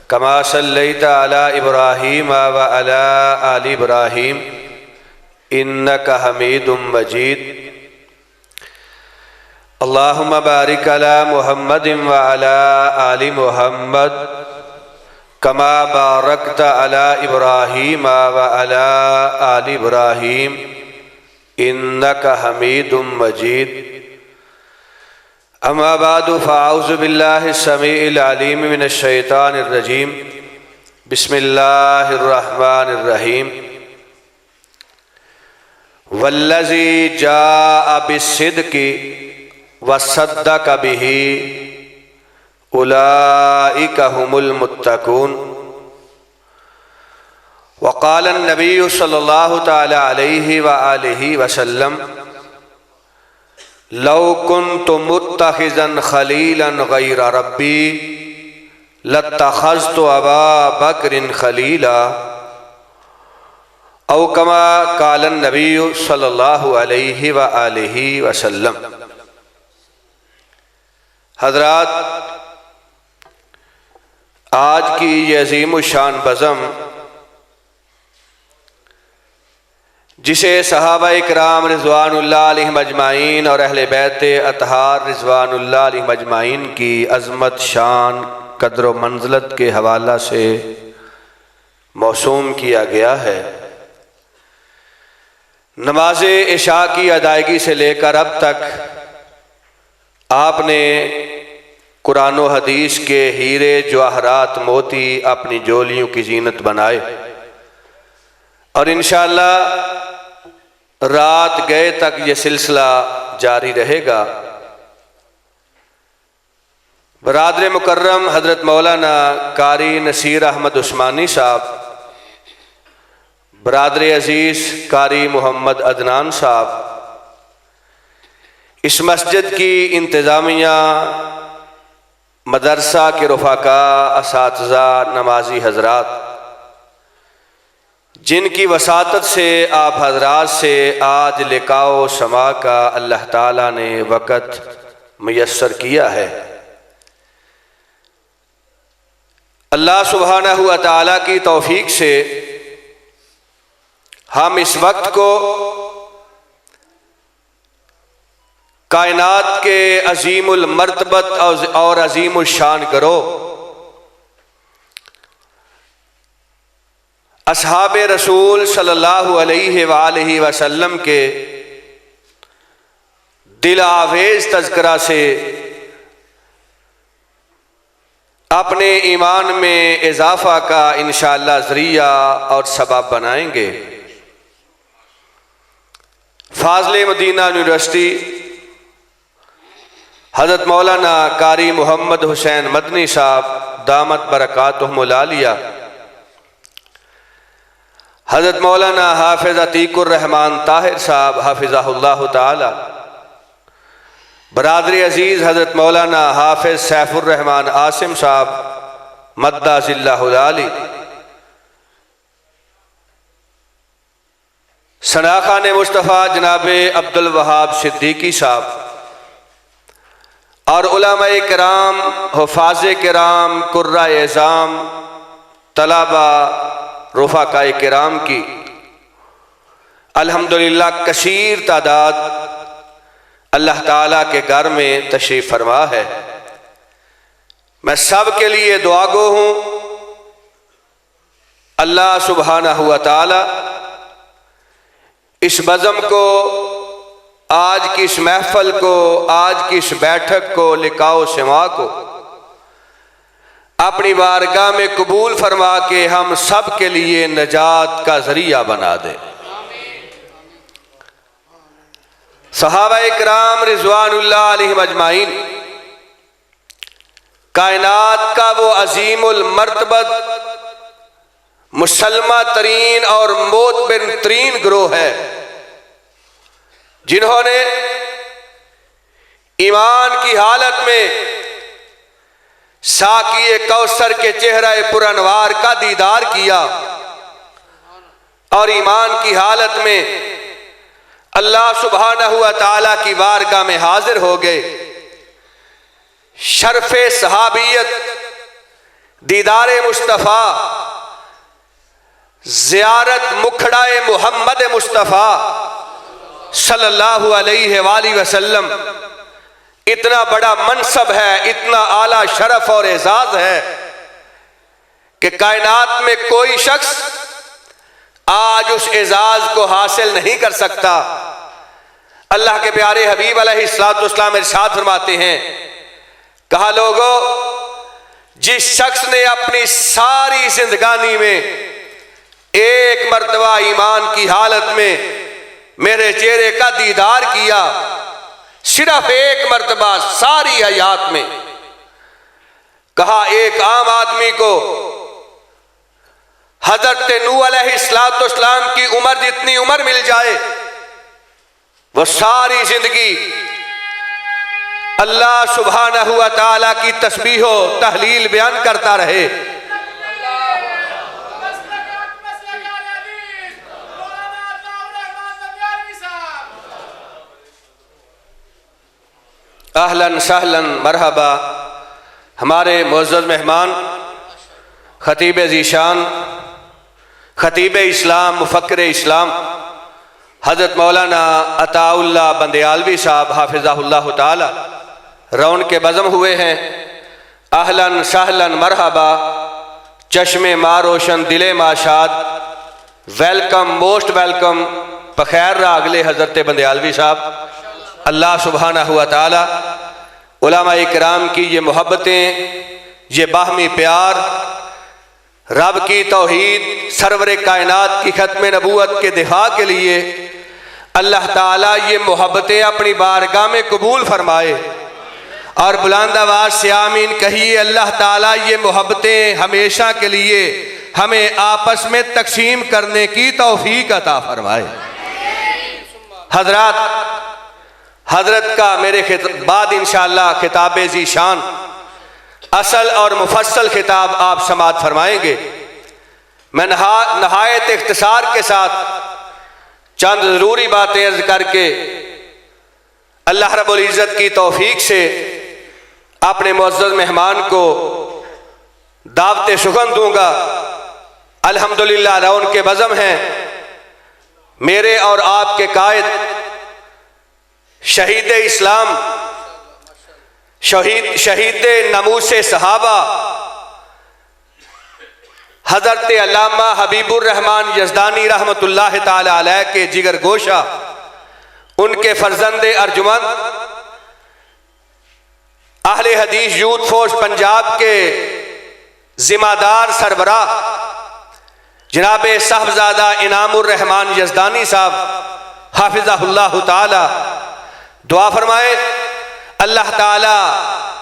कमा सल्लैता अला इब्राहीम व अला आलि इब्राहीम इन्नका हमीदुम मजीद। अल्लाहुम्मा बारिक अला मुहम्मदिन व अला आलि मुहम्मद कमा बारकता अला इब्राहीम व अला आलि इब्राहीम इन्नका हमीदुम मजीद। अम्मा बादु फ़अऊज़ु बिल्लाहि समीइल अलीम मिनश शैतानिर रजीम। बिस्मिल्लाहिर रहमानिर रहीम। वल्लज़ी जाअ बिस्सिद्क़ि वसद्दक़ बिही उलाइका हुमुल मुत्तक़ून। वक़ाल अन्नबिय्यु सल्लल्लाहु तआला अलैहि व आलिहि वसल्लम लौ कुन्तु मुत्तखिज़न खलीलन गैर रब्बी लत्तखज़्तु अबा बकरिन खलीला औ कमा क़ाल अन्नबिय्यु सल्लल्लाहु अलैहि व आलिहि वसल्लम। हज़रात, आज की ये अज़ीमुश्शान बज़म जिसे सहाबा इकराम रिज़वानुल्लाह अलैहिम अजमाइन और अहले बैत अतहार रिज़वानुल्लाह अलैहिम अजमाइन की अज़मत, शान, कद्र व मंज़लत के हवाला से मौसूम किया गया है। नमाज इशा की अदायगी से लेकर अब तक आपने कुरान व हदीस के हीरे जवाहरात मोती अपनी जोलियों की जीनत बनाए और इंशाअल्लाह रात गए तक ये सिलसिला जारी रहेगा। बरादर मुकर्रम हज़रत मौलाना कारी नसीर अहमद उस्मानी साहब, बरादर अजीज़ कारी मोहम्मद अदनान साहब, इस मस्जिद की इंतज़ामिया, मदरसा के रुफ़ाका, असातिज़ा, नमाजी हज़रात, जिनकी वसातत से आप हजरात से आज लिकाओ समा का अल्लाह ताला ने वक़्त मुयस्सर किया है। अल्लाह सुब्हानहू व तआला की तौफीक से हम इस वक्त को कायनात के अजीमुल मर्तबत और अजीमुल शान गिरोह असहाबे रसूल सल्लल्लाहु अलैहि वालैहि वसल्लम के दिल आवेज तज़किरा से अपने ईमान में इजाफा का इंशाअल्लाह ज़रिया और सबब बनाएंगे। फाज़िल मदीना यूनिवर्सिटी हज़रत मौलाना कारी मोहम्मद हुसैन मदनी साहब दामत बरकातुहुमुल आलिया, हज़रत मौलाना हाफिज़ अतीकुर रहमान ताहिर साहब हाफिज़हुल्लाह ताला, बरादरी अजीज़ हज़रत मौलाना हाफिज़ सैफुर रहमान आसिम साहब मद्दा ज़िल्लाहुल आली, सनाखान मुस्तफ़ा जनाब अब्दुल वहाब सिद्दीकी साहब और उलमाए किराम, हुफ़ाज़े किराम, कुर्राए एज़ाम, तलबा, रुफ़ाकाए किराम की अल्हम्दुलिल्लाह कसीर तादाद अल्लाह ताला के घर में तशरीफ़ फरमा है। मैं सब के लिए दुआगो हूँ। अल्लाह सुब्हानहू व तआला इस बज़म को, आज की इस महफ़ल को, आज की इस बैठक को, लिकाओ सिमा को अपनी बारगाह में कबूल फरमा के हम सब के लिए नजात का जरिया बना दे। सहाबाए किराम रिज़वानुल्लाह अलैहिम अजमाइन कायनात का वो अजीमुल मर्तबत, मुसलमा तरीन और मोतबिर तरीन गिरोह है जिन्होंने ईमान की हालत में साकिए कौसर के चेहरा पुरनवार का दीदार किया और ईमान की हालत में अल्लाह सुब्हानहू व तआला की बारगाह में हाजिर हो गए। शर्फ़े सहाबियत दीदार मुस्तफ़ा, ज़ियारत मुखड़ाए मोहम्मद मुस्तफ़ा सल्लल्लाहु अलैहि वसल्लम, इतना बड़ा मनसब है, इतना आला शरफ और एजाज है कि कायनात में कोई शख्स आज उस एजाज को हासिल नहीं कर सकता। अल्लाह के प्यारे हबीब अलैहिस्सलाम इरशाद फरमाते हैं, कहा लोगों, जिस शख्स ने अपनी सारी जिंदगानी में एक मर्तबा ईमान की हालत में मेरे चेहरे का दीदार किया, सिर्फ एक मर्तबा सारी हयात में, कहा एक आम आदमी को हजरत नूह अलैहिस्सलाम की उम्र जितनी उम्र मिल जाए, वो सारी जिंदगी अल्लाह सुब्हानहु व तआला की तस्बीह व तहलील बयान करता रहे। अहलन सहलन मरहबा। हमारे मुअज़्ज़ज़ मेहमान खतीब ज़ीशान, खतीब इस्लाम, मुफ़क्किर इस्लाम हज़रत मौलाना अताउल्लाह बंदयालवी साहब हाफ़िज़हुल्लाह ताला रौन के बज़म हुए हैं। अहलन सहलन मरहबा, चश्मे मा रोशन दिले माशाद, वेलकम मोस्ट वेलकम, बखैर रागले हज़रत बंदयालवी साहब। अल्लाह सुब्हानहु व तआला उलमा इकराम की ये मोहब्बतें, ये बाहमी प्यार, रब की तौहीद, सरवर कायनात की खत्म नबूवत के दिफा के लिए अल्लाह ताला ये मोहब्बतें अपनी बारगाह में कबूल फरमाए और बुलंद आवाज़ से आमीन कहिए। अल्लाह ताला ये मोहब्बतें हमेशा के लिए हमें आपस में तकसीम करने की तौफीक अता फरमाए। हजरात, हजरत का मेरे बाद इंशाअल्लाह खिताब ज़ीशान असल और मुफस्सल खिताब आप समाअत फरमाएंगे। मैं नहायत इख्तिसार के साथ चंद ज़रूरी बातें अर्ज करके अल्लाह रब्बुल इज़्ज़त की तौफीक से अपने मुअज़्ज़ज़ मेहमान को दावत सुगन दूंगा। अल्हम्दुलिल्लाह रौन के बज़म हैं मेरे और आपके कायद शहीद इस्लाम, शहीद नमूसे सहाबा हजरत अल्लामा हबीबुर रहमान यज़दानी रहमतुल्लाह ताला अलैह के जिगर गोशा, उनके फर्जंदे अर्जुमंद, अहले हदीस यूथ फोर्स पंजाब के जिम्मेदार सरबराह जनाब साहबजादा इनामुर रहमान यज़दानी साहब हाफिज़हुल्लाह ताला दुआ फरमाए। अल्लाह ताला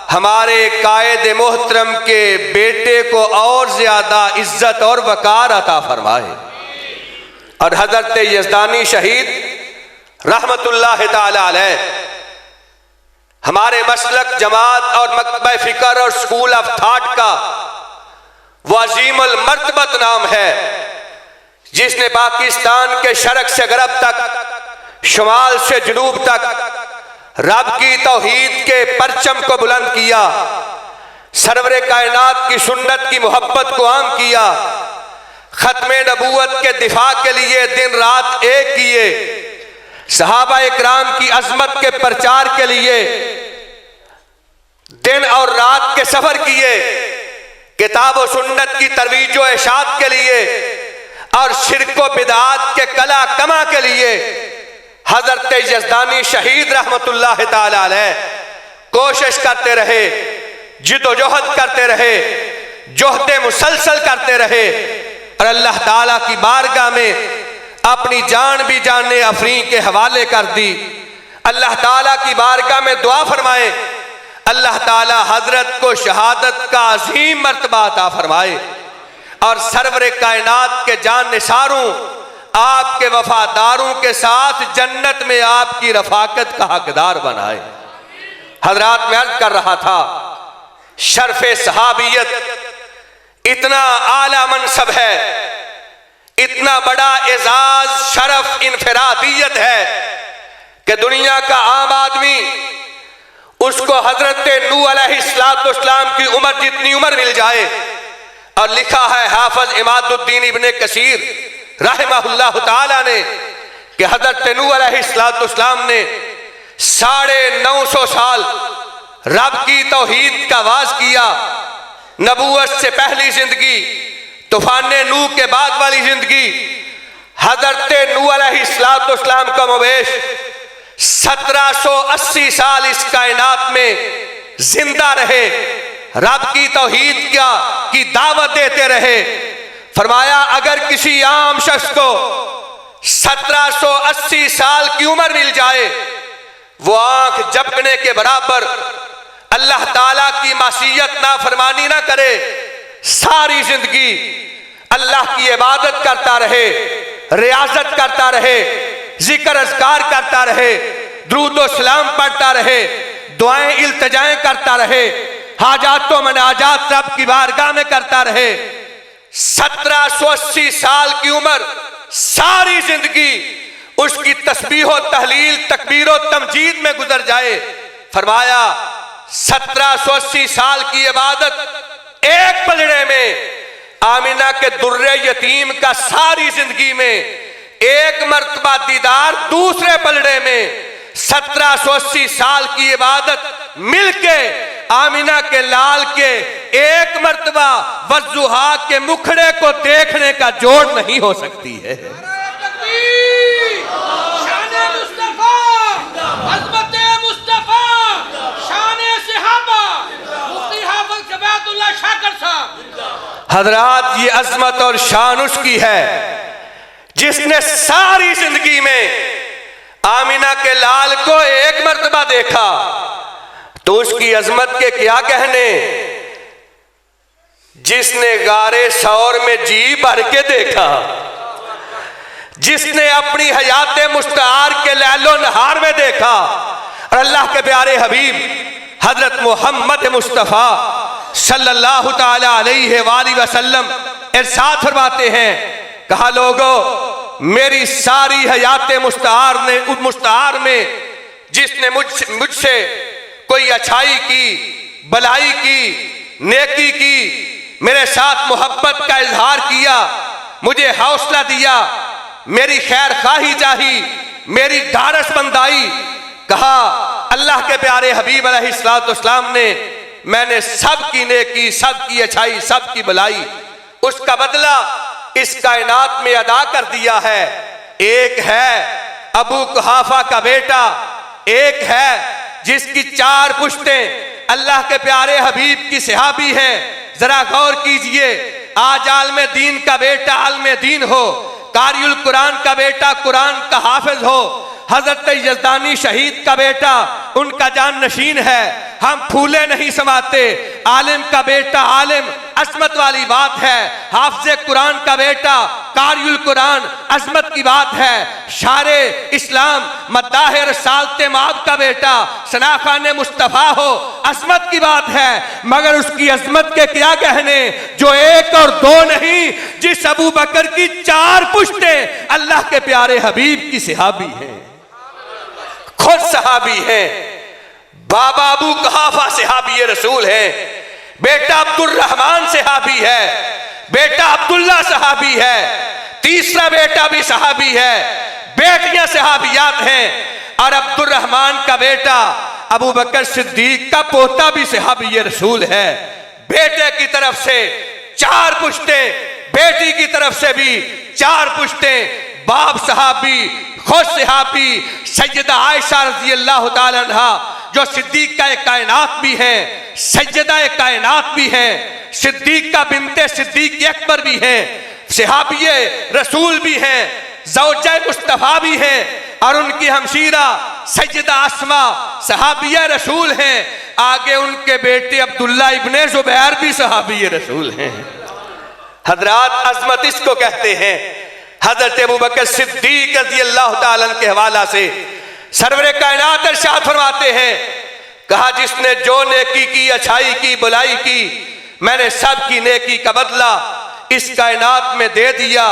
हमारे कायद मोहतरम के बेटे को और ज्यादा इज्जत और वकार अता फरमाए और हजरत यज़दानी शहीद रहमतुल्लाह ताला अलैह हमारे मसलक जमात और मकतबा फिक्र और स्कूल ऑफ थॉट का वजीमुल मर्तबत नाम है, जिसने पाकिस्तान के शरक से गरब तक, शुमाल से जनूब तक रब की तौहीद के परचम को बुलंद किया, सरवरे कायनात की सुन्नत की मोहब्बत को आम किया, खत्मे नबूवत के दिफा के लिए दिन रात एक किए, सहाबा इकराम की अजमत के प्रचार के लिए दिन और रात के सफर किए, किताब और सुन्नत की तरवीज व इरशाद के लिए और शिर्क व बिदअत के कला कमा के लिए हजरत यज़दानी शहीद रहमतुल्लाह ताला अलैह कोशिश करते रहे, जिद्दोजहद करते रहे, जोहदे मुसलसल करते रहे और अल्लाह ताला की बारगाह में अपनी जान भी जाने अफरीं के हवाले कर दी। अल्लाह ताला की बारगाह में दुआ फरमाए, अल्लाह ताला हजरत को शहादत का अजीम मर्तबा अता फरमाए और सरवरे कायनात के जान निसारों, आपके वफादारों के साथ जन्नत में आपकी रफाकत का हकदार बनाए। हजरात, मैं अर्ज कर रहा था, शर्फे सहाबियत इतना आला मनसब है, इतना बड़ा एजाज शरफ इनफरादियत है कि दुनिया का आम आदमी उसको हजरत नूह अलैहिस्सलाम की उम्र जितनी उम्र मिल जाए, और लिखा है हाफिज इमादुद्दीन इब्ने कसीर रहमहुल्लाह ताला ने कि हज़रत नूह अलैहिस्सलाम ने 950 साल रब की तौहीद का आवाज किया। नबूवत से पहली जिंदगी, तूफान नूह के बाद वाली जिंदगी, हज़रत नूह अलैहिस्सलाम का मवेश 1780 साल इस कायनात में जिंदा रहे, रब की तौहीद की दावत देते रहे। फरमाया अगर किसी आम शख्स को 1780 साल की उम्र मिल जाए, वो आंख झपकने के बराबर अल्लाह ताला की मासियत ना फरमानी ना करे, सारी जिंदगी अल्लाह की इबादत करता रहे, रियाजत करता रहे, जिक्र अज़कार करता रहे, दुरूद व सलाम पढ़ता रहे, दुआएं इल्तिजाएं करता रहे, हाजात व मनाजात रब की बारगाह में करता रहे, 1780 साल की उम्र, सारी जिंदगी उसकी तस्बीह व तहलील तकबीर व तमजीद में गुजर जाए। फरमाया 1780 साल की इबादत एक पलड़े में, आमिना के दुर्रे यतीम का सारी जिंदगी में एक मर्तबा दीदार दूसरे पलड़े में, 1780 साल की इबादत मिलके आमिना के लाल के एक मर्तबा वज़ुहा के मुखड़े को देखने का जोड़ नहीं हो सकती है। हजरात ये अजमत और शान उसकी है जिसने सारी जिंदगी में आमिना के लाल को एक मर्तबा देखा, तो उसकी अजमत के क्या कहने। जिसने गारे सौर में जी भर के देखा, जिसने अपनी हयात मुस्तार के लैलो नहार में देखा, और अल्लाह के प्यारे हबीब हजरत मोहम्मद मुस्तफ़ा सल्लल्लाहु ताला अलैहि वसल्लम इरशाद फरमाते हैं, कहा लोगों मेरी सारी हयात मुस्तार में जिसने मुझसे कोई अच्छाई की, भलाई की, नेकी की, मेरे साथ मोहब्बत का इजहार किया, मुझे हौसला दिया, मेरी खैर खाही चाही, मेरी ढारस बंदाई, कहा अल्लाह के प्यारे हबीब अलैहिस्सलाम ने मैंने सबकी नेकी, सबकी अच्छाई, सबकी भलाई, उसका बदला इस कायनात में अदा कर दिया है। एक है अबू कुहाफा का बेटा, एक है जिसकी 4 पुश्तें अल्लाह के प्यारे हबीब की सहाबी हैं। जरा गौर कीजिए, आज आलम दीन का बेटा आलम दीन हो, कारियुल कुरान का बेटा कुरान का हाफिज हो, हजरत यज़दानी शहीद का बेटा उनका जान नशीन है, हम फूले नहीं समाते। आलिम का बेटा आलिम, अजमत वाली बात है। हाफिज़े कुरान का बेटा कारियुल कुरान, अजमत की बात है। शारे इस्लाम मद्दाह रसालते माब का बेटा सनाखाने मुस्तफ़ा हो, अजमत की बात है। मगर उसकी अजमत के क्या कहने जो एक और दो नहीं, जिस अबू बकर की 4 पुश्तें अल्लाह के प्यारे हबीब की सहाबी हैं, खुद सहाबी हैं। बाबा अबू कुहाफा सहाबी रसूल है, बेटा अब्दुर्रहमान सहाबी है, बेटा अब्दुल्ला सहाबी है, तीसरा बेटा भी सहाबी है, बेटियां सहाबियात हैं। और अब्दुर्रहमान का बेटा अबू बकर सिद्दीक का पोता भी सहाबी रसूल है। बेटे की तरफ से 4 पुश्तें, बेटी की तरफ से भी 4 पुश्तें, बाप सहाबी, खुद सहाबी, सैयदा आयशा रज़ी अल्लाह ताला अन्हा जो सिद्दीक का एक कायनात भी है, सैयदा एक कायनात भी है, सिद्दीक का बिनते सिद्दीक अकबर भी है, सहाबी रसूल भी हैं, ज़ौजा मुस्तफ़ा भी हैं, और उनकी हमशीरा सैयदा अस्मा सहाबिया रसूल हैं। आगे उनके बेटे अब्दुल्ला इब्ने ज़ुबैर भी सहाबी रसूल हैं। हजरात अजमत इसको कहते हैं। हजरत अबू बकर सिद्दीक रज़ी अल्लाह ताला अन्हु के हवाला से सरवरे कायनात इरशाद फरमाते हैं, कहा जिसने जो नेकी की, अच्छाई की, बुलाई की, मैंने सब की नेकी का बदला इस कायनात में दे दिया।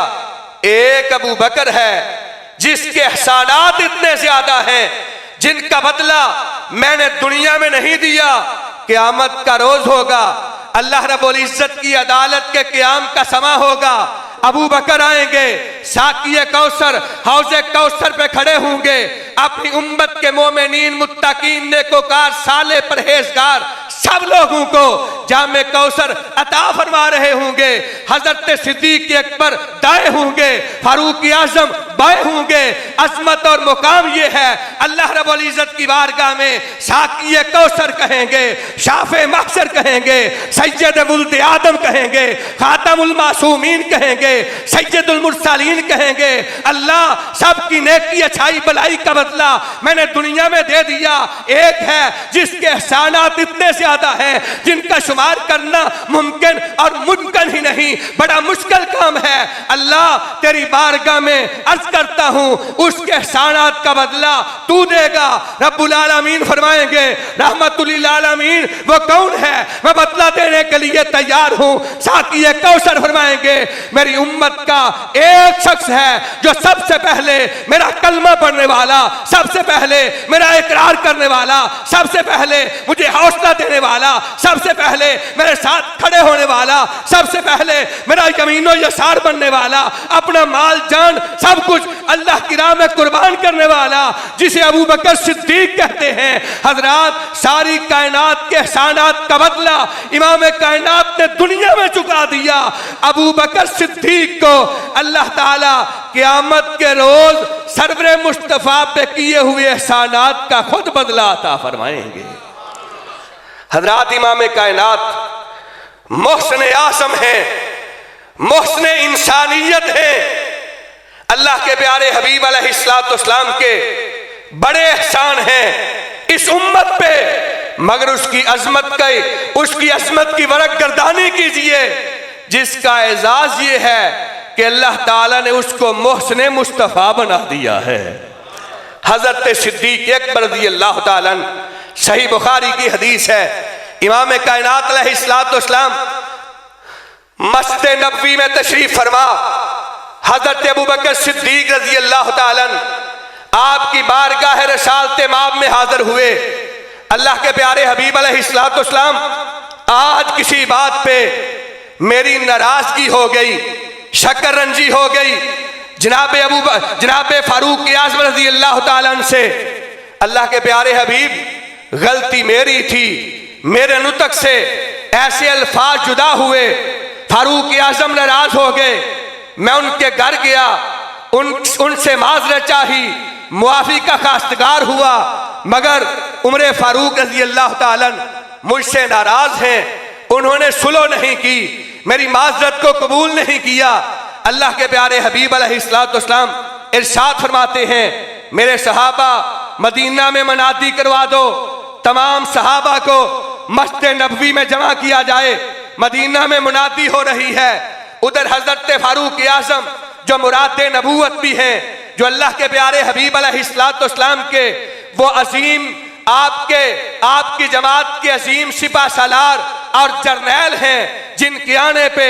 एक अबू बकर है जिसके एहसानात इतने ज्यादा हैं, जिनका बदला मैंने दुनिया में नहीं दिया, क़यामत का रोज होगा अल्लाह रब्बुल इज्जत की अदालत के क़याम का समा होगा। अबू बकर आएंगे, साकिए कौसर हौज़े कौसर पे खड़े होंगे, अपनी उम्मत के मोमिनीन मुत्तकीन नेकोकार साले परहेजगार सब लोगों को जामे कौसर अता फरमा रहे होंगे। हजरत सिद्दीक अकबर दाएं होंगे, फारूक आजम बाएं होंगे। अजमत और मुकाम ये है, अल्लाह रब्बुल इज्जत की बारगाह में साकिए कौसर कहेंगे, शाफे महशर कहेंगे, सैयद वुल्द आदम कहेंगे, खातमुल मासूमीन कहेंगे, सैयदुल मुरसलीन कहेंगे। अल्लाह सबकी नेकी अच्छाई भलाई का बदला मैंने दुनिया में दे दिया। एक है जिसके एहसानात इतने ज्यादा हैं जिनका शुमार करना मुमकिन और मुमकिन ही नहीं, बड़ा मुश्किल काम है। अल्लाह तेरी बारगाह में अर्ज करता हूं, उसके एहसानात का बदला तू देगा। रब्बुल आलमीन फरमाएंगे, रहमतुल लिल आलमीन वो कौन है, मैं बदला देने के लिए तैयार हूं। साकिए कौसर फरमाएंगे, मेरी उम्मत का एक शख्स है जो सबसे पहले मेरा कलमा पढ़ने वाला, सबसे पहले मेरा इकरार करने वाला, सबसे पहले मुझे हौसला देने वाला, सबसे पहले मेरे साथ खड़े होने वाला, सबसे पहले मेरा यमीनो यसार बनने वाला, अपना माल जान सब कुछ अल्लाह की राह में कुर्बान करने वाला, जिसे अबू बकर सिद्दीक कहते हैं। हजरात, सारी कायनात के एहसानात का बदला इमाम कायनात ने दुनिया में चुका दिया। अबू बकर सिद्दीक को अल्लाह ताला क़यामत के रोज सरवरे मुस्तफा पे किए हुए एहसानात का खुद बदला अता फरमाएंगे। हजरात, इमाम कायनात मोहसिन आज़म है, मोहसिन इंसानियत है। अल्लाह के प्यारे हबीब अलैहिस्सलाम के बड़े एहसान हैं इस उम्मत पे, मगर उसकी अजमत की वरक गर्दानी कीजिए, जिसका एजाज ये है कि अल्लाह ताला ने उसको मोहसिन मुस्तफ़ा बना दिया है। हजरत सिद्दीक अकबर रज़ियल्लाहु ताला अन्हु, सही बुखारी की हदीस है, इमाम कायनात अलैहिस्सलाम मस्जिद नबवी में तशरीफ फरमा, हजरत अबू बकर सिद्दीक रज़ियल्लाहु ताला अन्हु आपकी बारगाह रसालत माब में हाजिर हुए। अल्लाह के प्यारे हबीब अलैहिस्सलाम, आज किसी बात पे मेरी नाराजगी हो गई, शकरंजी हो गई जनाब फारूक आज़म रज़ियल्लाहु ताला अन्हु से। अल्लाह के प्यारे हबीब, गलती मेरी थी, मेरे नुतक से ऐसे अल्फाज जुदा हुए, फारूक आज़म नाराज हो गए। मैं उनके घर गया, उनसे माजरत चाही, मुआफी का खास्तगार हुआ, मगर उमर फारूक रज़ियल्लाहु ताला अन्हु मुझसे नाराज हैं। उन्होंने सुलह नहीं की, मेरी माजरत को कबूल नहीं किया। अल्लाह के प्यारे हबीब अलैहिस्सलाम इरशाद फरमाते हैं, मेरे सहाबा मदीना में मनादी करवा दो, तमाम सहाबा को मस्जिद नबवी में जमा किया जाए। मदीना में मुनादी हो रही है, उधर हजरत फारूक आज़म जो मुराद नबूवत भी हैं, जो अल्लाह के प्यारे हबीब अलैहिस्सलाम के वो अजीम आपकी जमात के अजीम सिपा सालार और जर्नैल हैं, जिनके आने पे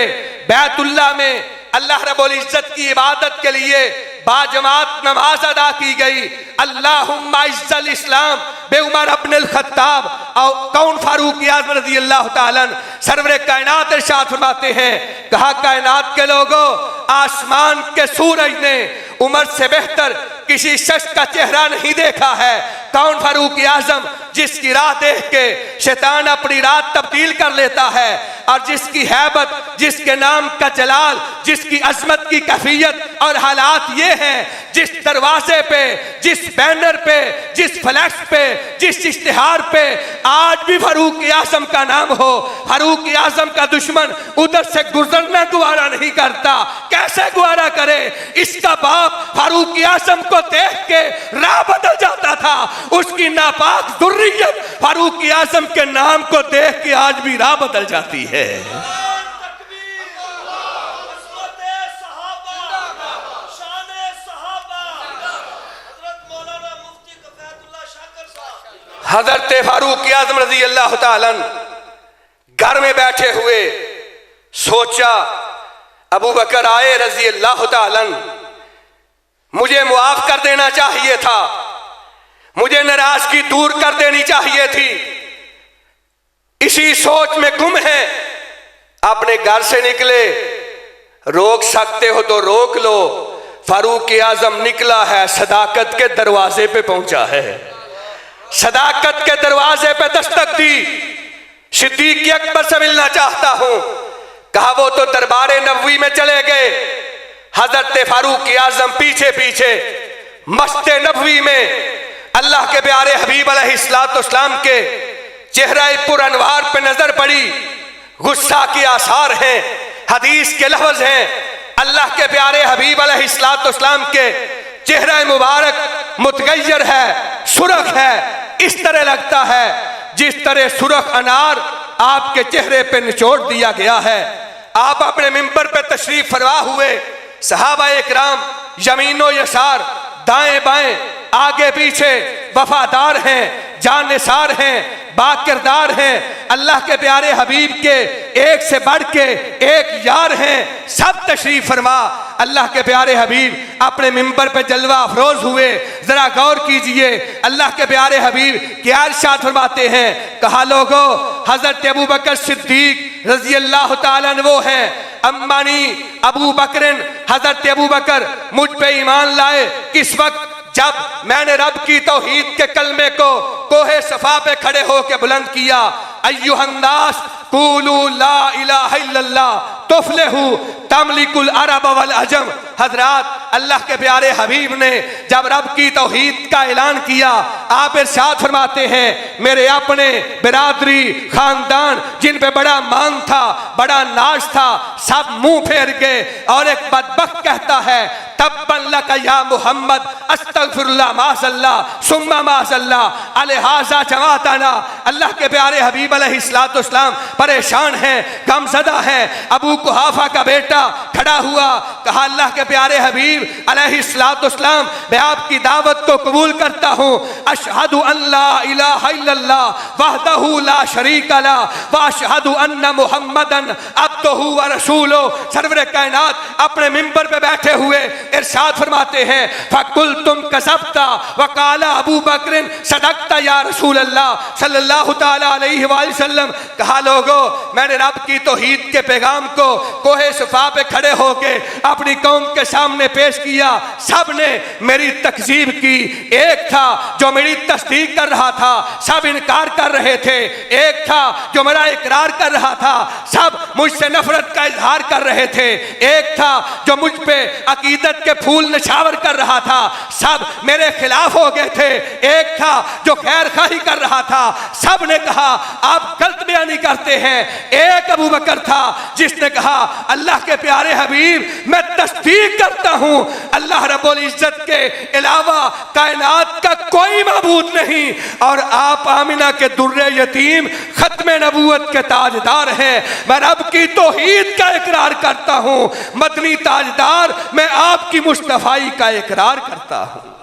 बैतुल्लाह में अल्लाह रब्बुल इज्जत की इबादत के लिए बाजमात नमाज अदा की गई। अल्लाहुम्मा इज्जल इस्लाम बे उमर अब्नुल खत्ताब और कौन फारूक आज़म रज़ियल्लाहु ताला अन्हु। सरवरे कायनात इरशाद फरमाते हैं, कहा कायनात के लोगों, आसमान के सूरज ने उमर से बेहतर किसी शख्स का चेहरा नहीं देखा है। कौन फारूक आज़म, जिसकी राह देख के शैतान अपनी रात तब्दील कर लेता है, और जिसकी हैबत, जिसके नाम का जलाल, जिसकी अजमत की कैफियत और हालात ये हैं, जिस दरवाजे पे, जिस बैनर पे, जिस फ्लैक्स पे, जिस इश्तिहार पे आज भी फारूक आज़म का नाम हो, फारूक आज़म का दुश्मन उधर से गुजरना गुवारा नहीं करता। कैसे गुवारा करे? इसका बाप फारूक आज़म को देख के राह बदल जाता था, उसकी नापाक दुर्रियत फारूक आज़म के नाम को देख के आज भी राह बदल जाती है। हजरत फारूक आज़म रज़ियल्लाहु ताला अन्हु घर में बैठे हुए सोचा, अबू बकर आए रज़ियल्लाहु ताला अन्हु, मुझे मुआफ कर देना चाहिए था, मुझे नाराजगी दूर कर देनी चाहिए थी। इसी सोच में गुम है अपने घर से निकले, रोक सकते हो तो रोक लो। फारूक आजम निकला है, सदाकत के दरवाजे पे पहुंचा है, सदाकत के दरवाजे पे दस्तक दी। सिद्दीक अकबर से मिलना चाहता हूं, कहा वो तो दरबारे नबवी में चले गए। हजरत फारूक आजम पीछे पीछे मस्ते नबवी में अल्लाह के प्यारे हबीब अलैहिस्सलाम के चेहरा पुरअनवार पे नजर पड़ी। गुस्सा के आसार हैं, हदीस के लफ्ज हैं। अल्लाह के प्यारे हबीब अलैहिस्सलाम के चेहरा मुबारक मुतगय्यर है, सुरख है। इस तरह लगता है जिस तरह सुरख अनार आपके चेहरे पे निचोड़ दिया गया है। आप अपने मिंबर पे तशरीफ फरमा हुए, सहाबा इकराम यमीनो यसार, दाएं बाएं, आगे पीछे वफादार हैं, जानिसार हैं, बाकिरदार हैं। अल्लाह के प्यारे हबीब के एक से बढ़ के एक यार हैं, सब तशरीफ फरमा। अल्लाह के प्यारे हबीब अपने मिंबर पे जलवा अफरोज हुए। जरा गौर कीजिए, अल्लाह के प्यारे हबीब क्या इरशाद फरमाते हैं। कहा लोगो, हजरत अबू बकर सिद्दीक रजी अल्लाह तआला वो है, अम्मानी अबू बकरन, हजरत अबू बकर मुझ पे ईमान लाए किस वक्त, जब मैंने रब की तौहीद के कलमे को कोहे सफा पे खड़े होकर बुलंद किया। अय्युहन्नास कूलू ला इलाहा इल्लल्लाह तुफलिहू तमलिकुल अरब वल अजम। हजरात, अल्लाह के प्यारे हबीब ने जब रब की तौहीद का ऐलान किया, आप इरशाद फरमाते हैं, मेरे अपने बिरादरी खानदान जिन पे बड़ा मान था, बड़ा नाज था, सब मुंह फेर गए। और एक बदबख्त कहता है, तब्बन लक या मुहम्मद अस्तगफिरुल्लाह माज़ल्लाह सुम्मा माज़ल्लाह अलहाजा जमाताना। अल्लाह के प्यारे हबीब अलैहिस्सलाम परेशान हैं, गमज़दा हैं। अबू कुहाफा का बेटा खड़ा हुआ, कहा अल्लाह के प्यारे हबीब अलैहिस्सलाम, मैं आपकी दावत को कबूल करता हूँ। अशहदु अल्ला इलाहा इल्लल्लाह वहदहु ला शरीका ला व अशहदु अन्ना मुहम्मदन अब्दुहु व रसूलुहु। सरवर कायनात अपने मिंबर पे बैठे हुए इरशाद फरमाते हैं, फकुल तुम कसबता वकाला अबू बकर सदकता या रसूल अल्लाह सल्लल्लाहु तआला अलैहि वसल्लम। कहा लोगो, मैंने रब की तौहीद के पैगाम को कोहे सफा पे खड़े होके अपनी कौम के सामने पेश किया। सब ने मेरी तकजीब की। एक था जो मेरी तस्दीक कर रहा था, सब इनकार कर रहे थे। एक था जो मेरा इकरार कर रहा था, सब मुझसे नफरत का इजहार कर रहे थे। एक था जो मुझ पे अकीदत के फूल निछावर कर रहा था, सब मेरे खिलाफ हो गए थे। एक था जो खैर खाही कर रहा था, सब ने कहा आप गलत बयानी करते हैं। एक अबू बकर था जिसने कहा, अल्लाह के प्यारे हबीब, मैं तस्दीक करता हूं अल्लाह रब्बुल इज्जत के अलावा कायनात का कोई माबूद नहीं, और आप आमिना के दुर्रे यतीम खत्मे नबूवत के ताजदार हैं। मैं रब की तौहीद का इकरार करता हूं, मदनी ताजदार, मैं आपकी मुस्तफाई का इकरार करता हूं।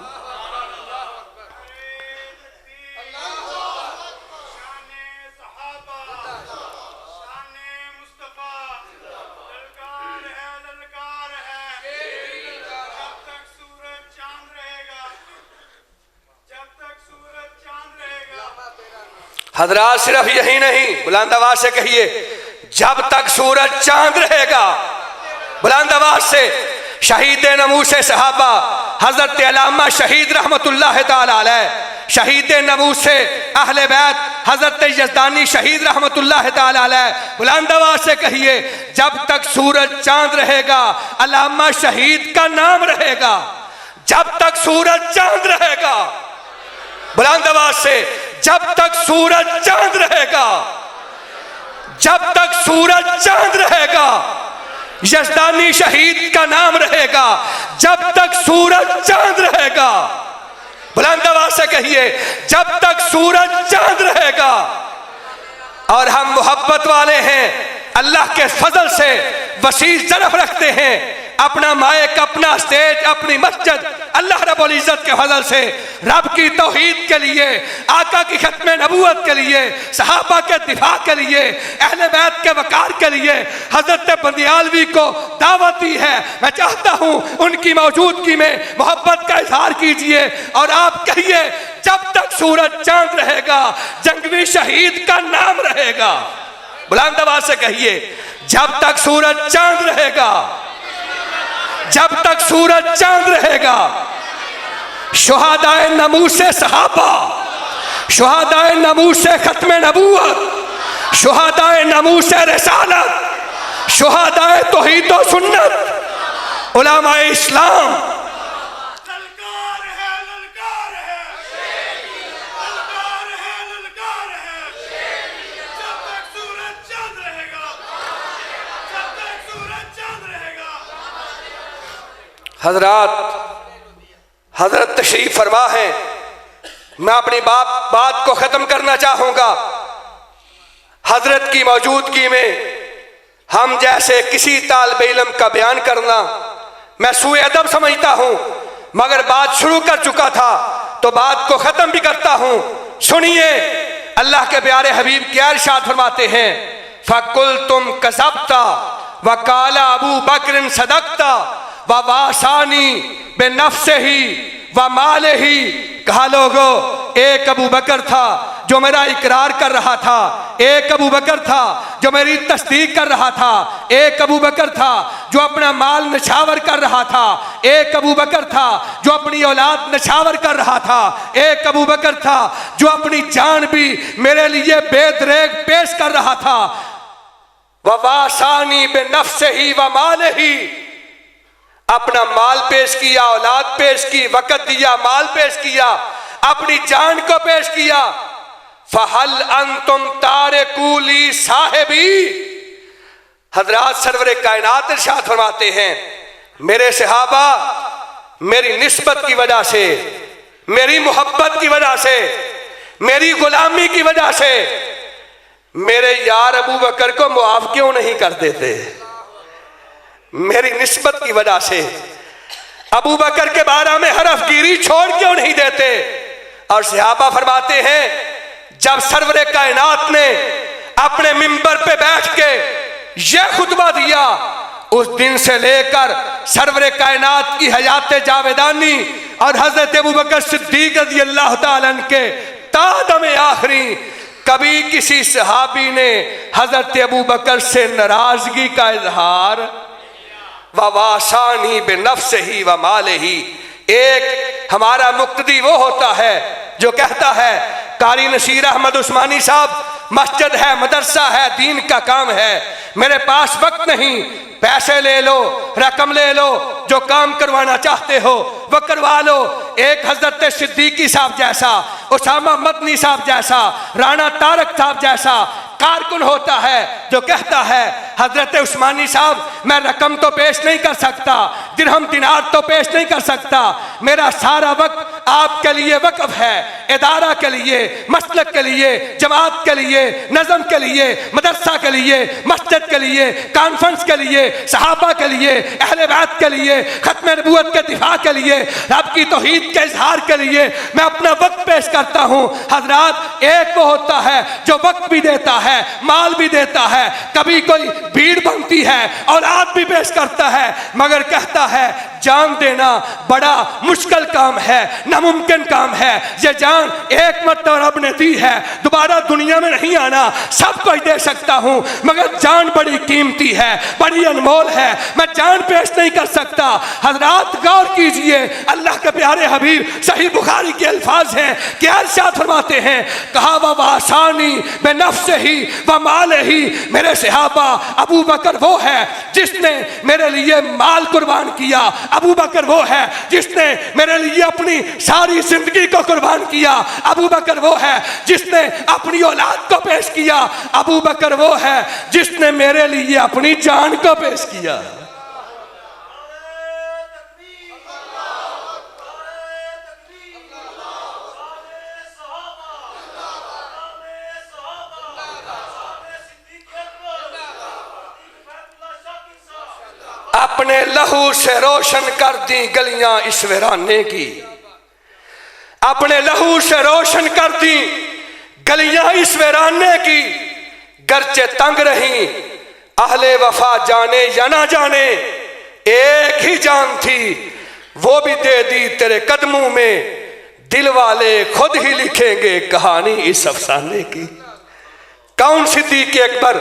हजरात, सिर्फ यही नहीं, बुलंद आवाज से कहिए, जब तक सूरज चांद रहेगा। बुलंद आवाज से। शहीद नमूस सहाबा हजरत अल्लामा शहीद रहमतुल्लाह तआला अलैह, शहीद नमूस अहले बैत हजरत यज़दानी शहीद रहमतुल्लाह तआला अलैह। बुलंद आवाज से कहिए, जब तक सूरज चांद रहेगा, अल्लामा शहीद का नाम रहेगा। जब तक सूरज चांद रहेगा, बुलंद आवाज से, जब तक सूरज चांद रहेगा, जब तक सूरज चांद रहेगा, यज़दानी शहीद का नाम रहेगा। जब तक सूरज चांद रहेगा, बुलंद आवाज से कहिए, जब तक सूरज चांद रहेगा। और हम मोहब्बत वाले हैं, अल्लाह के फजल से वसी ज़रफ़ रखते हैं। अपना माइक, अपना स्टेज, अपनी मस्जिद अल्लाह रब्बुल इज्जत के फजल से रब की तौहीद के लिए, आका की खत्मे नबूवत के लिए, सहाबा के दिफा के लिए, अहले बैत के वकार के लिए हजरत बंदियालवी को दावत दी है। मैं चाहता हूँ उनकी मौजूदगी में मोहब्बत का इजहार कीजिए और आप कहिए, जब तक सूरज चांद रहेगा, जंगवी शहीद का नाम रहेगा। बुलंद आवाज से कहिए, जब तक सूरज चांद रहेगा, जब तक सूरज चांद रहेगा, शुहदाए नमूसे सहाबा, शुहदाए नमूसे खत्मे नबूवत, शुहदाए नमूसे रिसालत, शुहदाए तौहीद व सुन्नत, उलमाए इस्लाम, हजरत तशरीफ फरमा है। मैं अपनी बात को ख़त्म करना चाहूँगा। हजरत की मौजूदगी में हम जैसे किसी तालिब इल्म का बयान करना मैं सूए अदब समझता हूँ, मगर बात शुरू कर चुका था तो बात को ख़त्म भी करता हूँ। सुनिए अल्लाह के प्यारे हबीब क्या इरशाद फरमाते हैं, फ़कुल तुम कसबता वकाला अबू बकर सदकता व वासानी बेनफ्से ही व माले ही। कहा लोगो, एक अबू बकर था जो मेरा इकरार कर रहा था, एक अबू बकर था जो मेरी तस्दीक कर रहा था, एक अबू बकर था जो अपना माल नछावर कर रहा था, एक अबू बकर था जो अपनी औलाद नछावर कर रहा था, एक अबू बकर था जो अपनी जान भी मेरे लिए बेदरेग पेश कर रहा था। ववासानी बेनफ्से ही व माले ही, अपना माल पेश किया, औलाद पेश की, वक़्त दिया, माल पेश किया, अपनी जान को पेश किया। फहल अंतुम तारिकूली साहिबी। हजरात सरवरे कायनात इरशाद फरमाते हैं, मेरे सहाबा मेरी निस्बत की वजह से, मेरी मोहब्बत की वजह से, मेरी गुलामी की वजह से मेरे यार अबू बकर को मुआफ क्यों नहीं कर देते? मेरी निस्बत की वजह से अबू बकर के बारे में हरफगिरी छोड़ क्यों नहीं देते? और सहाबा फरमाते हैं, जब सरवरे कायनात ने अपने मिंबर पे बैठ के ये खुतबा दिया, उस दिन से लेकर सरवरे कायनात की हयात जावेदानी और हजरत अबू बकर सिद्दीक रज़ी अल्लाह ताला अन्हु के तादम आखिरी कभी किसी सहाबी ने हजरत अबू बकर से नाराजगी का इजहार ववासानी बेनफ्से ही व माले ही। एक हमारा मुक्तदी वो होता है जो कहता है, कारी नसीर अहमद उस्मानी साहब, मस्जिद है, मदरसा है, दीन का काम है, मेरे पास वक्त नहीं, पैसे ले लो, रकम ले लो, जो काम करवाना चाहते हो वो करवा लो। एक हजरत सिद्दीकी साहब जैसा, उसामा मदनी साहब जैसा, राणा तारक साहब जैसा कारकुन होता है जो कहता है, हजरत उस्मानी साहब मैं रकम तो पेश नहीं कर सकता, दिरहम दिनार तो पेश नहीं कर सकता, मेरा सारा वक्त आपके लिए वक्फ है, इदारा के लिए, मसलक के लिए, जमात के लिए, नज़म के लिए, मदरसा के लिए, मस्जिद के लिए, कॉन्फ्रेंस के लिए, सहाबा के लिए, अहले बैत के लिए, खत्म नबूवत के दिफा के लिए, रब की तौहीद के इजहार के लिए मैं अपना वक्त पेश करता हूँ। हजरात, एक वो होता है जो वक्त भी देता है, माल भी देता है, कभी कोई भीड़ बनती है, औलाद भी पेश करता है, मगर कहता है जान देना बड़ा मुश्किल काम है, नामुमकिन काम है, ये जान एक मरतबा रब ने दी है, दोबारा दुनिया में नहीं आना, सब कुछ दे सकता हूँ, मगर जान बड़ी कीमती है, बड़ी अनमोल है, मैं जान पेश नहीं कर सकता। हजरात गौर कीजिए, अल्लाह के प्यारे हबीब सही बुखारी के अल्फाज हैं, क्या इरशाद फरमाते हैं, कहा ववासानी बेनफ्से ही व माले ही। मेरे सहाबा अबू बकर वो है जिसने मेरे लिए माल कुर्बान किया, अबू बकर वो है जिसने मेरे लिए अपनी सारी जिंदगी को कुर्बान किया, अबू बकर वो है जिसने अपनी औलाद को पेश किया, अबू बकर वो है जिसने मेरे लिए अपनी जान को पेश किया। अपने लहू से रोशन कर दी गलियां इस वीराने की, अपने लहू से रोशन कर दी गलियां इस वीराने की, गर्चे तंग रही अहले वफा जाने या ना जाने, एक ही जान थी वो भी दे दी तेरे कदमों में, दिल वाले खुद ही लिखेंगे कहानी इस अफसाने की। कौन सिद्दीक़ अकबर,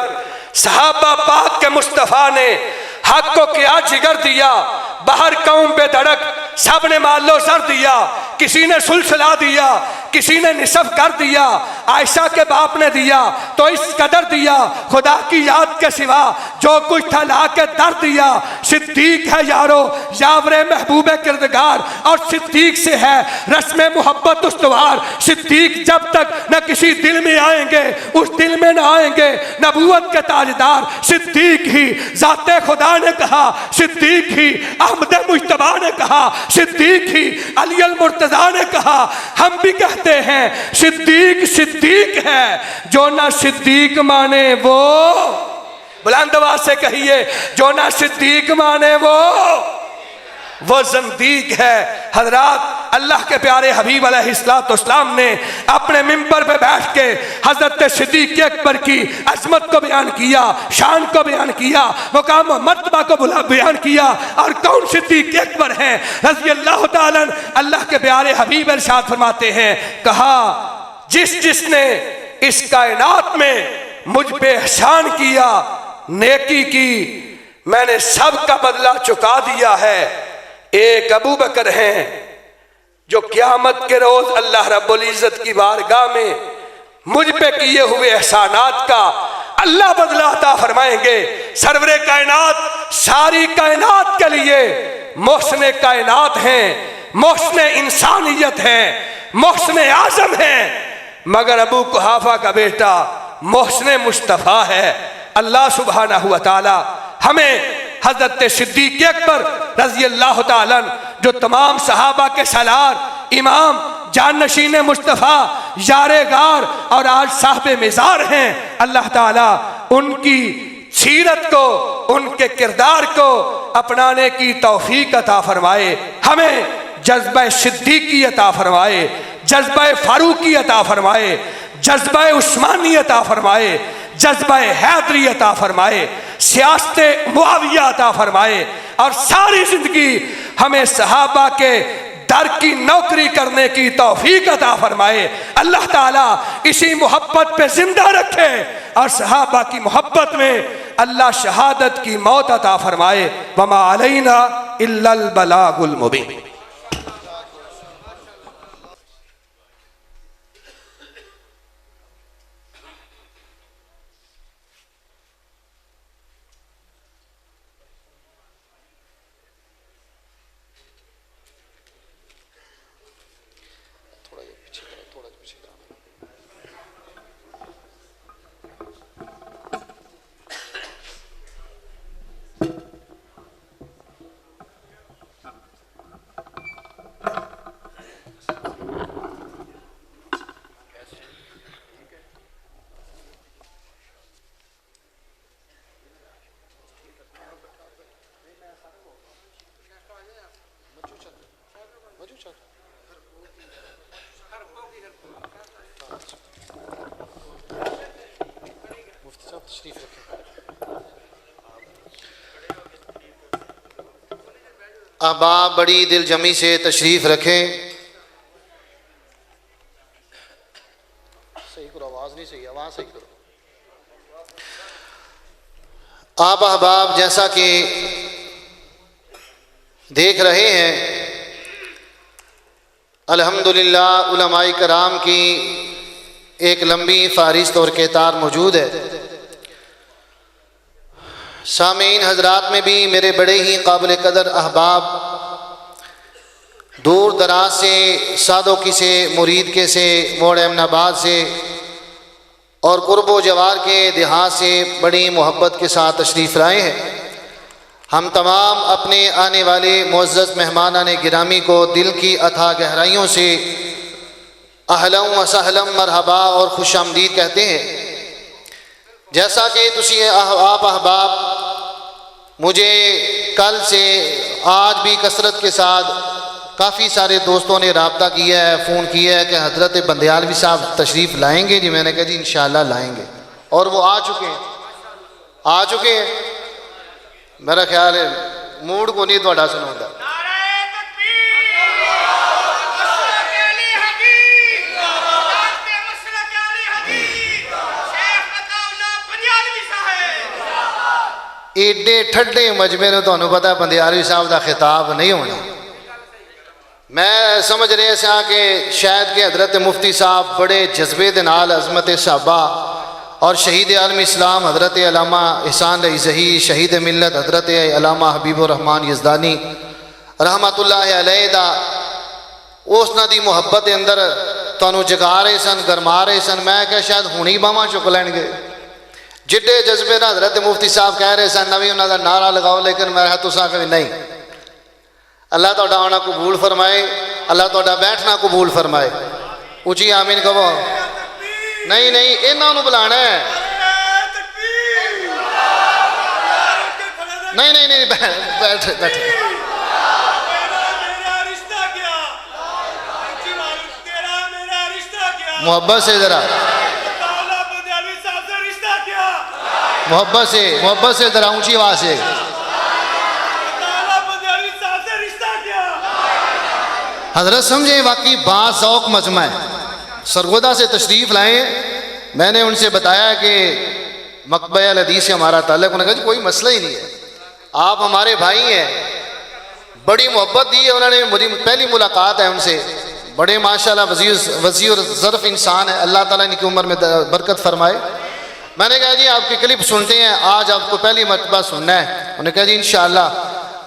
सहाबा पाक के मुस्तफ़ा ने हक को क्या जिगर दिया, बाहर कौम पे धड़क सब ने मालो सर दिया, किसी ने सुलसला दिया, किसी ने निसफ कर दिया, आयशा के बाप ने दिया तो इस कदर दिया, खुदा की याद के सिवा जो कुछ था ला के दर दिया। सिद्दीक है यारो यावरे महबूब किरदगार, और सिद्दीक से है रस्म मोहब्बत उस्तवार। सिद्दीक जब तक न किसी दिल में आएंगे उस दिल में न आएंगे नबूवत के ताजदार। सिद्दीक ही जाते खुदा ने कहा, सिद्दीक ही अहमद मुज्तबा ने कहा, सिद्दीक ही अली अल मुर्तजा ने कहा। हम भी कहते हैं सिद्दीक सिद्दीक है, जो ना सिद्दीक माने वो, बुलंद आवाज से कहिए, जो ना सिद्दीक माने वो ज़ंदीक है। हजरात, अल्लाह के प्यारे हबीब अलैहिस्सलाम ने अपने मिंबर पे बैठ के हजरत सिद्दीक अकबर की अजमत को बयान किया, शान को बयान किया, मुकाम मर्तबा को बयान किया। और कौन सिद्दीक अकबर हैं रज़ी अल्लाह ताला। अल्लाह के प्यारे हबीब इरशाद फरमाते हैं, कहा जिसने इस कायनात में मुझ पे एहसान किया, नेकी की, मैंने सब का बदला चुका दिया है। एक अबू बकर हैं जो क़यामत के रोज अल्लाह रब्बुल इज्जत की बारगाह में मुझ पे किए हुए एहसानात का अल्लाह बदला अता फरमाएंगे। सरवरे कायनात सारी कायनात के लिए मोहसिन कायनात हैं, मोहसिन इंसानियत हैं, मोहसिन आजम हैं, मगर अबू कुहाफा का बेटा मोहसिन मुस्तफ़ा है। अल्लाह सुब्हानहू व तआला हमें हजरत सिद्दीक अकबर रज़ी अल्लाह ताला जो तमाम सहाबा के सलार, इमाम, जानशीन मुस्तफ़ा, यारे गार और आज साहब मिज़ार हैं, अल्लाह ताला उनकी सीरत को, उनके किरदार को अपनाने की तौफीक अता फरमाए। हमें जज्बा सिद्दीकी अता फरमाए, जज्बा फारूकी अता फरमाए, जज्बा उस्मानी अता फरमाए, जज्बा हैदरी अता फरमाए, सियासत मुआविया अता फरमाए, और सारी जिंदगी हमें सहाबा के दर की नौकरी करने की तौफीक अता फरमाए। अल्लाह ताला इसी मोहब्बत पे जिंदा रखे और सहाबा की मोहब्बत में अल्लाह शहादत की मौत अता फरमाए। वमा अलैना इल्लल बलागुल मुबीन। अहबाब बड़ी दिलजमी से तशरीफ़ रखें। सही करो, आवाज़ नहीं सही, आवाज़ सही करो। आप अहबाब जैसा कि देख रहे हैं, अल्हम्दुलिल्लाह उलमाए कराम की एक लंबी फ़हरिस्त और केतार मौजूद है। सामीन हजरात में भी मेरे बड़े ही काबिल कदर अहबाब दूर दराज से, सादोकी से, मुरीद के से, मोड़ अमनाबाद से और कुर्बो जवार के देहात से बड़ी मोहब्बत के साथ तशरीफ़ लाए हैं। हम तमाम अपने आने वाले मुअज़्ज़ज़ मेहमानान गिरामी को दिल की अथाह गहराइयों से अहलम व सहलम मरहबा और खुश आमदीद कहते हैं। जैसा कि तुसी आप अहबाब मुझे कल से आज भी कसरत के साथ काफ़ी सारे दोस्तों ने रब्ता किया है, फ़ोन किया है कि हज़रत बंदयालवी साहब तशरीफ़ लाएंगे जी। मैंने कहा जी इंशाअल्लाह लाएंगे, और वो आ चुके हैं। मेरा ख्याल है मूड को नहीं थोड़ा सुनाता। एडे ठंडे मजमे में तुहानू पता बंदियालवी साहब का खिताब नहीं होना। मैं समझ रहे सा कि शायद कि हज़रत मुफ्ती साहब बड़े जज्बे के नाल अज़मत सहाबा और शहीद आलम इस्लाम हज़रत अल्लामा एहसान ज़ही, शहीद मिलत हज़रत अल्लामा हबीबुर रहमान यज़दानी रहमतुल्लाह अलैह दा उसना दी मुहब्बत के अंदर तुहानू जगा रहे सन, गरमा रहे सन। मैं क्या शायद हुणी बावां चुक लैणगे जिड्डे जज्बे ना हज़रत मुफ्ती साहब कह रहे सन, नवी उन्होंने नारा लगाओ, लेकिन मैं तुसा कभी नहीं। अल्लाह तुहाडा आना कबूल फरमाए, अल्लाह तुहाडा बैठना कबूल फरमाए। उची आमीन कहो। नहीं नहीं, इन्हों बुलाना है। नहीं नहीं नहीं, बैठ बैठ। मोहब्बत से जरा, मोहब्बत से जरा ऊंची आवाज से। हजरत समझे वाकई बाज़ौक़ मजमा है। सरगोदा से तशरीफ़ लाए, मैंने उनसे बताया कि मकबह अल हदीस से हमारा ताल्लुक़। उन्होंने कहा जी कोई मसला ही नहीं है, आप हमारे भाई हैं। बड़ी मोहब्बत दी है उन्होंने, मेरी पहली मुलाकात है उनसे। बड़े माशाल्लाह वज़ी और ज़र्फ़ इंसान है, अल्लाह ताला इनकी उम्र में बरकत फरमाए। मैंने कहा जी आपकी क्लिप सुनते हैं, आज आपको पहली मरतबा सुनना है। उन्होंने कहा जी इंशाअल्लाह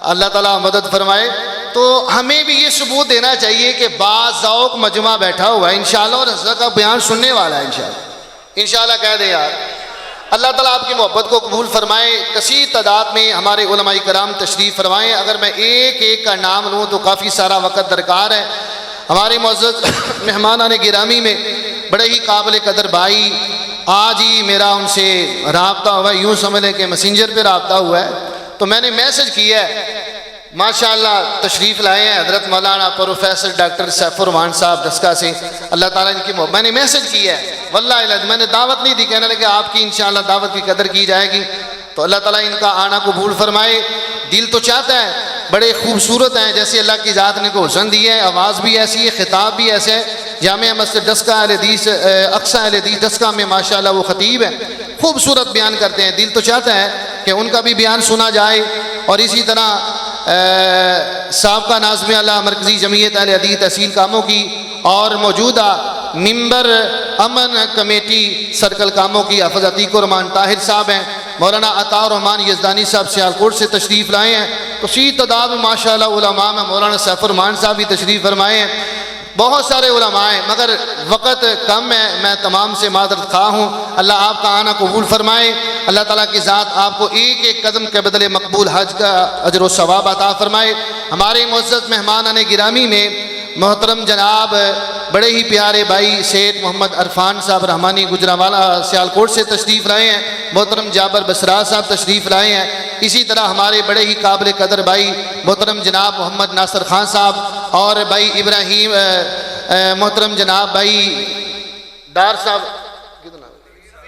अल्लाह ताला मदद फरमाए। तो हमें भी ये सबूत देना चाहिए कि बाज़ौक़ मजमा बैठा हुआ है इंशाअल्लाह, और हज़रत का बयान सुनने वाला है इंशाअल्लाह। इंशाअल्लाह कह दे यार। अल्लाह ताला आपकी मोहब्बत को कबूल फरमाए। कसीर तादाद में हमारे उलमाए कराम तशरीफ़ फरमाएँ। अगर मैं एक एक का नाम लूँ तो काफ़ी सारा वक़्त दरकार है। हमारे मुअज़्ज़ज़ मेहमानान गिरामी में बड़े ही काबिल कदर भाई, आज ही मेरा उनसे रब्ता हुआ, यूँ समझ लें कि मैसेंजर पर रब्ता हुआ है। तो मैंने मैसेज किया है, माशाअल्लाह तशरीफ़ लाए हैं हज़रत मौलाना प्रोफेसर डॉक्टर सैफुर रहमान साहब दस्का से। अल्लाह ताला इनकी मैंने मैसेज किया है, वल्लाह मैंने दावत नहीं दी, कहने लगे आपकी इंशाअल्लाह दावत की कदर की जाएगी। तो अल्लाह ताला इनका आना कबूल फरमाए। दिल तो चाहता है, बड़े खूबसूरत हैं, जैसे अल्लाह की ज़ात ने को हुस्न दी है, आवाज़ भी ऐसी है, खिताब भी ऐसे है। जामिया मस्जिद डस्का अल हदीस अक्सा अल हदीस डस्का में माशाअल्लाह वो ख़तीब है, खूबसूरत बयान करते हैं। दिल तो चाहता है कि उनका भी बयान सुना जाए। और इसी तरह साबका नाज़िम आला मरकज़ी जमीयत अहले हदीस तहसील कामों की और मौजूदा मिंबर अमन कमेटी सर्कल कामों की हाफ़िज़ अतीकुर रहमान ताहिर साहब हैं। मौलाना अताउर रहमान यज़दानी साहब सियालकोट से तशरीफ़ लाए हैं। तो सी तादाद में माशाअल्लाह उलमा में मौलाना सैफुर रहमान साहब भी तशरीफ़ फरमाए हैं। बहुत सारे उलमा हैं, मगर वक़्त कम है, मैं तमाम से मादरत खा हूँ। अल्लाह आपका आना कबूल फरमाए। अल्लाह ताला की ज़ात आपको एक एक कदम के बदले मकबूल हज का अजर व सवाब अता फरमाए। हमारे मुअज़्ज़ज़ मेहमानान गिरामी में मोहतरम जनाब बड़े ही प्यारे भाई सेठ मोहम्मद अरफान साहब रहमानी गुजरावाला सियालकोट से तशरीफ़ लाए हैं। मोहतरम जाबर बसरा साहब तशरीफ़ लाए हैं। इसी तरह हमारे बड़े ही काबिल कदर भाई मोहतरम जनाब मोहम्मद नासिर खान साहब और भाई इब्राहिम मोहतरम जनाब भाई डार साहब,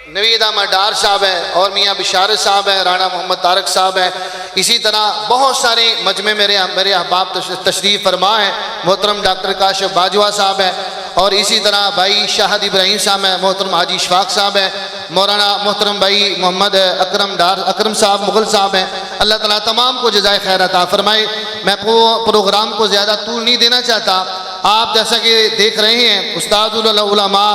नवीद अहमद डार साहब है, और मियाँ बिशारत साहब है, राणा मोहम्मद तारक साहब है। इसी तरह बहुत सारे मजमे मेरे अहबाब तशरीफ़ फरमा है। मोहतरम डॉक्टर काशिफ बाजवा साहब है, और इसी तरह भाई शाहद इब्राहिम साहब है, मोहतरम हाजी इशफाक साहब है, मौलाना मोहतरम भाई मोहम्मद अकरम साहब मुग़ल साहब हैं। अल्लाह ताला तमाम को जज़ाए खैर अता फरमाए। मैं प्रोग्राम को ज़्यादा तूल नहीं देना चाहता। आप जैसा कि देख रहे हैं उस्तादुल उलमा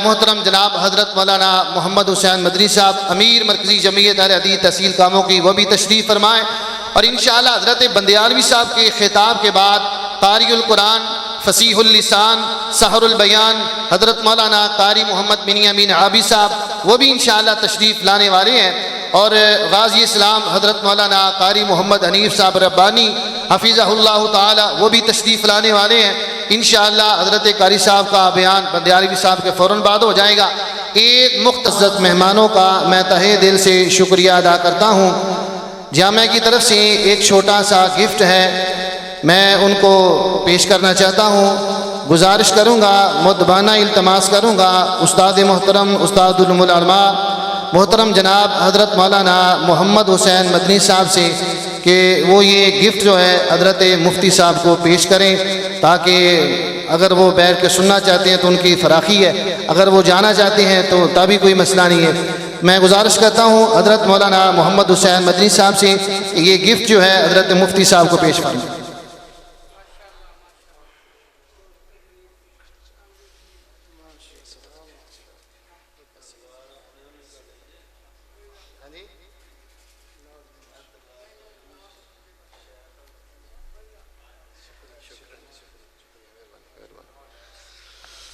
मोहतरम जनाब हज़रत मौलाना मोहम्मद हुसैन मदनी साहब अमीर मरकज़ी जमीयत अहले हदीस तहसील कामों की, वो भी तशरीफ़ फरमाएँ। और इंशाअल्लाह हज़रत बंदियालवी साहब के खिताब के बाद क़ारिउल कुरान, फ़सीहुल लिसान, सहरुल बयान हज़रत मौलाना कारी मोहम्मद बिन अमीन आबी साहब, वो भी इंशाअल्लाह तशरीफ़ लाने वाले हैं। और गाज़ी इस्लाम हज़रत मौलाना कारी मोहम्मद हनीफ़ साहब रब्बानी हफ़िज़हुल्लाह ताला, वो भी तशरीफ़ लाने वाले हैं। इंशाअल्लाह हज़रत कारी साहब का बयान बंदियालवी साहब के फ़ौरन बाद हो जाएगा। एक मुख्तसर मेहमानों का मैं तहे दिल से शुक्रिया अदा करता हूँ। जामिया की तरफ से एक छोटा सा गिफ्ट है, मैं उनको पेश करना चाहता हूँ। गुजारिश करूँगा, मुद्दबाना इल्तमास करूँगा उस्ताद मोहतरम उस्तादुल उलमा मोहतरम जनाब हज़रत मौलाना मोहम्मद हुसैन मदनी साहब से कि वो ये गिफ्ट जो है हज़रत मुफ्ती साहब को पेश करें, ताकि अगर वो बैठ के सुनना चाहते हैं तो उनकी फ़राखी है, अगर वो जाना चाहते हैं तो तभी कोई मसला नहीं है। मैं गुजारिश करता हूँ हज़रत मौलाना मोहम्मद हुसैन मदनी साहब से ये गिफ्ट जो है हज़रत मुफ्ती साहब को पेश करूँ।